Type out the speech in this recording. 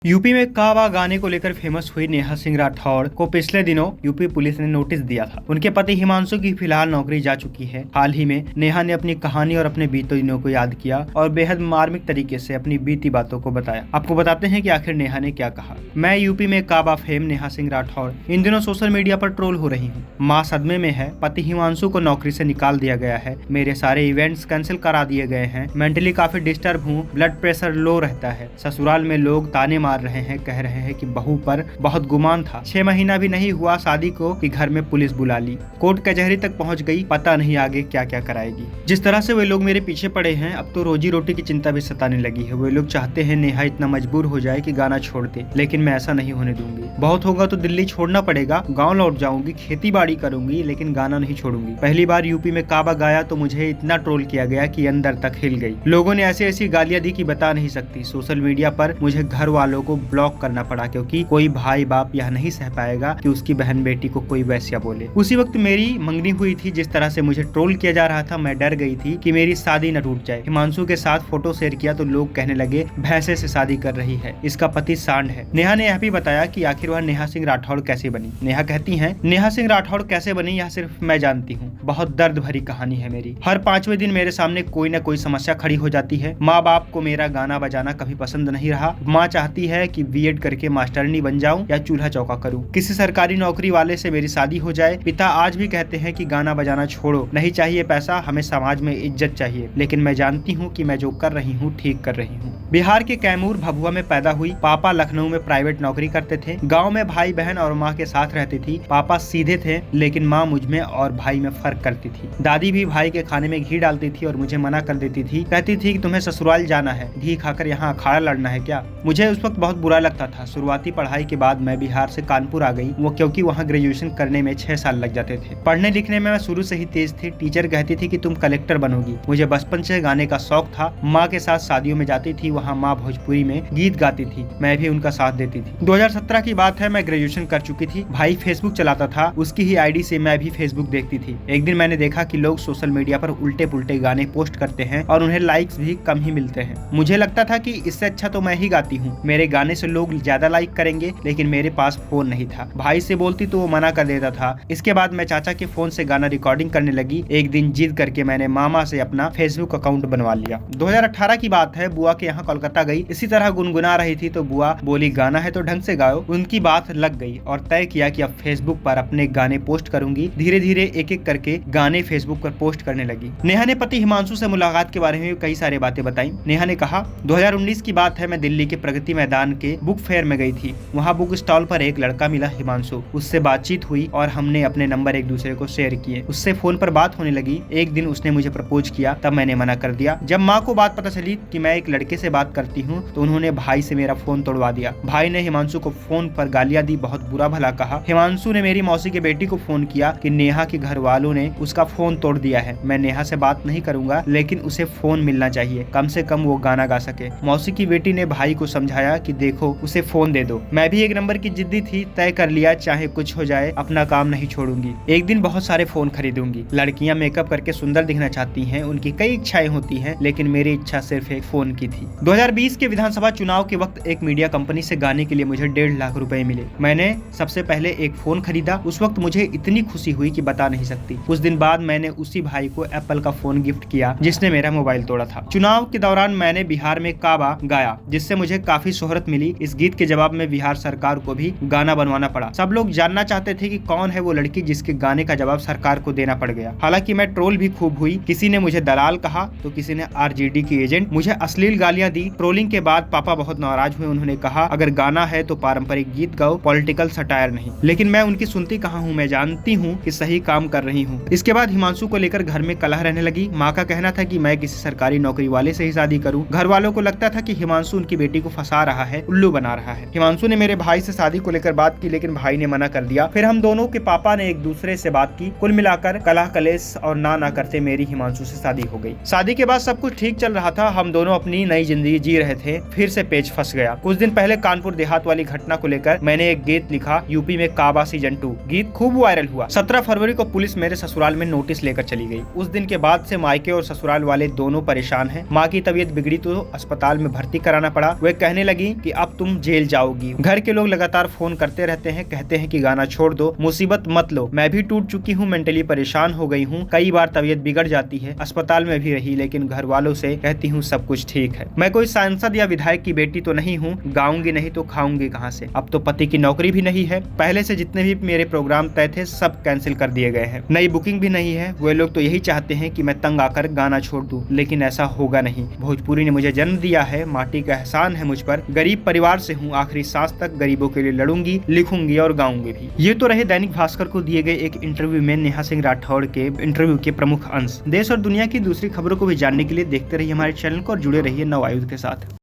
UP में काबा गाने को लेकर फेमस हुई नेहा सिंह राठौड़ को पिछले दिनों यूपी पुलिस ने नोटिस दिया था। उनके पति हिमांशु की फिलहाल नौकरी जा चुकी है। हाल ही में नेहा ने अपनी कहानी और अपने बीते दिनों को याद किया और बेहद मार्मिक तरीके से अपनी बीती बातों को बताया। आपको बताते हैं कि आखिर नेहा ने क्या कहा। मैं यूपी में काबा फेम नेहा सिंह राठौड़ इन दिनों सोशल मीडिया पर ट्रोल हो रही हूँ। माँ सदमे में है, पति हिमांशु को नौकरी से निकाल दिया गया है, मेरे सारे इवेंट्स कैंसिल करा दिए गए हैं, मेंटली काफी डिस्टर्ब हूँ, ब्लड प्रेशर लो रहता है, ससुराल में लोग ताने मार रहे हैं, कह रहे हैं कि बहू पर बहुत गुमान था, 6 महीना भी नहीं हुआ शादी को कि घर में पुलिस बुला ली, कोर्ट कचहरी तक पहुंच गई, पता नहीं आगे क्या क्या कराएगी। जिस तरह से वे लोग मेरे पीछे पड़े हैं, अब तो रोजी रोटी की चिंता भी सताने लगी है। वे लोग चाहते हैं नेहा इतना मजबूर हो जाए कि गाना छोड़ दे, लेकिन मैं ऐसा नहीं होने दूंगी। बहुत होगा तो दिल्ली छोड़ना पड़ेगा, गाँव लौट जाऊंगी, खेती बाड़ी करूंगी, लेकिन गाना नहीं छोड़ूंगी। पहली बार यूपी में काबा गाया तो मुझे इतना ट्रोल किया गया कि अंदर तक हिल गई। लोगों ने ऐसी ऐसी गालियां दी कि बता नहीं सकती। सोशल मीडिया पर मुझे घर वालों को ब्लॉक करना पड़ा, क्योंकि कोई भाई बाप यह नहीं सह पाएगा कि उसकी बहन बेटी को कोई वैश्या बोले। उसी वक्त मेरी मंगनी हुई थी। जिस तरह से मुझे ट्रोल किया जा रहा था, मैं डर गई थी कि मेरी शादी न टूट जाए। हिमांशु के साथ फोटो शेयर किया तो लोग कहने लगे भैंसे से शादी कर रही है, इसका पति सांड है। नेहा ने यह भी बताया कि आखिर वह नेहा सिंह राठौड़ कैसे बनी। नेहा कहती हैं, नेहा सिंह राठौड़ कैसे बनी यह सिर्फ मैं जानती हूँ। बहुत दर्द भरी कहानी है मेरी। हर 5वें दिन मेरे सामने कोई न कोई समस्या खड़ी हो जाती है। माँ बाप को मेरा गाना बजाना कभी पसंद नहीं रहा। माँ चाहती है कि बीएड करके मास्टरनी बन जाऊं या चूल्हा चौका करूं, किसी सरकारी नौकरी वाले से मेरी शादी हो जाए। पिता आज भी कहते हैं कि गाना बजाना छोड़ो, नहीं चाहिए पैसा, हमें समाज में इज्जत चाहिए। लेकिन मैं जानती हूं कि मैं जो कर रही हूं ठीक कर रही हूं। बिहार के कैमूर भभुआ में पैदा हुई। पापा लखनऊ में प्राइवेट नौकरी करते थे। गाँव में भाई बहन और माँ के साथ रहती थी। पापा सीधे थे, लेकिन माँ मुझ में और भाई में फर्क करती थी। दादी भी भाई के खाने में घी डालती थी और मुझे मना कर देती थी। कहती थी कि तुम्हें ससुराल जाना है, घी खाकर यहाँ अखाड़ा लड़ना है क्या। मुझे उस वक्त बहुत बुरा लगता था। शुरुआती पढ़ाई के बाद मैं बिहार से कानपुर आ गई, वो क्योंकि वहाँ ग्रेजुएशन करने में 6 साल लग जाते थे। पढ़ने लिखने में मैं शुरू से ही तेज थी। टीचर कहती थी कि तुम कलेक्टर बनोगी। मुझे बचपन से गाने का शौक था। माँ के साथ शादियों में जाती थी, वहाँ माँ भोजपुरी में गीत गाती थी, मैं भी उनका साथ देती थी। 2017 की बात है, मैं ग्रेजुएशन कर चुकी थी। भाई फेसबुक चलाता था, उसकी ही आईडी से मैं भी फेसबुक देखती थी। एक दिन मैंने देखा कि लोग सोशल मीडिया पर उल्टे पुल्टे गाने पोस्ट करते हैं और उन्हें लाइक्स भी कम ही मिलते हैं। मुझे लगता था कि इससे अच्छा तो मैं ही गाती हूँ, मेरे गाने से लोग ज्यादा लाइक करेंगे, लेकिन मेरे पास फोन नहीं था। भाई से बोलती तो वो मना कर देता था। इसके बाद मैं चाचा के फोन से गाना रिकॉर्डिंग करने लगी। एक दिन जिद करके मैंने मामा से अपना फेसबुक अकाउंट बनवा लिया। 2018 की बात है, बुआ के यहाँ कोलकाता गई। इसी तरह गुनगुना रही थी तो बुआ बोली गाना है तो ढंग से गाओ। उनकी बात लग गई और तय किया कि अब फेसबुक पर अपने गाने पोस्ट करूंगी। धीरे धीरे एक एक करके गाने फेसबुक पर पोस्ट करने लगी। नेहा ने पति हिमांशु से मुलाकात के बारे में कई सारी बातें बताई। नेहा ने कहा, 2019 की बात है, मैं दिल्ली के प्रगति मैदान के बुक फेयर में गई थी। वहाँ बुक स्टॉल पर एक लड़का मिला, हिमांशु। उससे बातचीत हुई और हमने अपने नंबर एक दूसरे को शेयर किए। उससे फोन पर बात होने लगी। एक दिन उसने मुझे प्रपोज किया, तब मैंने मना कर दिया। जब माँ को बात पता चली कि मैं एक लड़के से बात करती हूँ तो उन्होंने भाई से मेरा फोन तोड़वा दिया। भाई ने हिमांशु को फोन पर गालियां दी, बहुत बुरा भला कहा। हिमांशु ने मेरी मौसी के बेटी को फोन किया कि नेहा के घर वालों ने उसका फोन तोड़ दिया है। मैं नेहा से बात नहीं करूंगा, लेकिन उसे फोन मिलना चाहिए, कम से कम वो गाना गा सके। मौसी की बेटी ने भाई को समझाया कि देखो उसे फोन दे दो। मैं भी एक नंबर की जिद्दी थी, तय कर लिया चाहे कुछ हो जाए अपना काम नहीं छोड़ूंगी। एक दिन बहुत सारे फोन खरीदूंगी। लड़कियां मेकअप करके सुंदर दिखना चाहती हैं, उनकी कई इच्छाएं होती हैं, लेकिन मेरी इच्छा सिर्फ एक फोन की थी। 2020 के विधानसभा चुनाव के वक्त एक मीडिया कंपनी से गाने के लिए मुझे 1.5 लाख रुपए मिले। मैंने सबसे पहले एक फोन खरीदा। उस वक्त मुझे इतनी खुशी हुई कि बता नहीं सकती। कुछ दिन बाद मैंने उसी भाई को एप्पल का फोन गिफ्ट किया जिसने मेरा मोबाइल तोड़ा था। चुनाव के दौरान मैंने बिहार में काबा गाया, जिससे मुझे काफी शोहरत मिली। इस गीत के जवाब में बिहार सरकार को भी गाना बनवाना पड़ा। सब लोग जानना चाहते थे कि कौन है वो लड़की जिसके गाने का जवाब सरकार को देना पड़ गया। हालांकि मैं ट्रोल भी खूब हुई। किसी ने मुझे दलाल कहा तो किसी ने आरजेडी की एजेंट। मुझे अश्लील गालियां दी। ट्रोलिंग के बाद पापा बहुत नाराज हुए। उन्होंने कहा अगर गाना है तो पारंपरिक गीत गाओ, पॉलिटिकल सटायर नहीं। लेकिन मैं उनकी सुनती कहाँ हूँ। मैं जानती हूँ कि सही काम कर रही हूँ। इसके बाद हिमांशु को लेकर घर में कलह रहने लगी। माँ का कहना था कि मैं किसी सरकारी नौकरी वाले से ही शादी करूँ। घर वालों को लगता था कि हिमांशु उनकी बेटी को फंसा रहा है, उल्लू बना रहा है। हिमांशु ने मेरे भाई से शादी को लेकर बात की, लेकिन भाई ने मना कर दिया। फिर हम दोनों के पापा ने एक दूसरे से बात की। कुल मिलाकर कलह कलेश और ना करते मेरी हिमांशु से शादी हो गई। शादी के बाद सब कुछ ठीक चल रहा था। हम दोनों अपनी नई जिंदगी जी रहे थे। फिर से पेच फंस गया। कुछ दिन पहले कानपुर देहात वाली घटना को लेकर मैंने एक गीत लिखा, यूपी में काबा सीजन 2। गीत खूब वायरल हुआ। 17 फरवरी को पुलिस मेरे ससुराल में नोटिस लेकर चली गई। उस दिन के बाद से मायके और ससुराल वाले दोनों परेशान हैं। माँ की तबीयत बिगड़ी तो अस्पताल में भर्ती कराना पड़ा। वे कहने लगी बोली कि अब तुम जेल जाओगी। घर के लोग लगातार फोन करते रहते हैं, कहते हैं कि गाना छोड़ दो, मुसीबत मत लो, मैं भी टूट चुकी हूँ, मेंटली परेशान हो गई हूँ, कई बार तबीयत बिगड़ जाती है, अस्पताल में भी रही, लेकिन घर वालों से कहती हूँ सब कुछ ठीक है। मैं कोई सांसद या विधायक की बेटी तो नहीं हूँ, गाऊंगी नहीं तो खाऊंगी कहाँ से। अब तो पति की नौकरी भी नहीं है, पहले से जितने भी मेरे प्रोग्राम तय थे सब कैंसिल कर दिए गए हैं, नई बुकिंग भी नहीं है। वे लोग तो यही चाहते हैं कि मैं तंग आकर गाना छोड़ दूं, लेकिन ऐसा होगा नहीं। भोजपुरी ने मुझे जन्म दिया है, माटी का एहसान है मुझ पर, गरीब परिवार से हूँ, आखिरी सांस तक गरीबों के लिए लड़ूंगी, लिखूंगी और गाऊंगी भी। ये तो रहे दैनिक भास्कर को दिए गए एक इंटरव्यू में नेहा सिंह राठौड़ के इंटरव्यू के प्रमुख अंश। देश और दुनिया की दूसरी खबरों को भी जानने के लिए देखते रहिए हमारे चैनल को और जुड़े रहिए नव आयुध के साथ।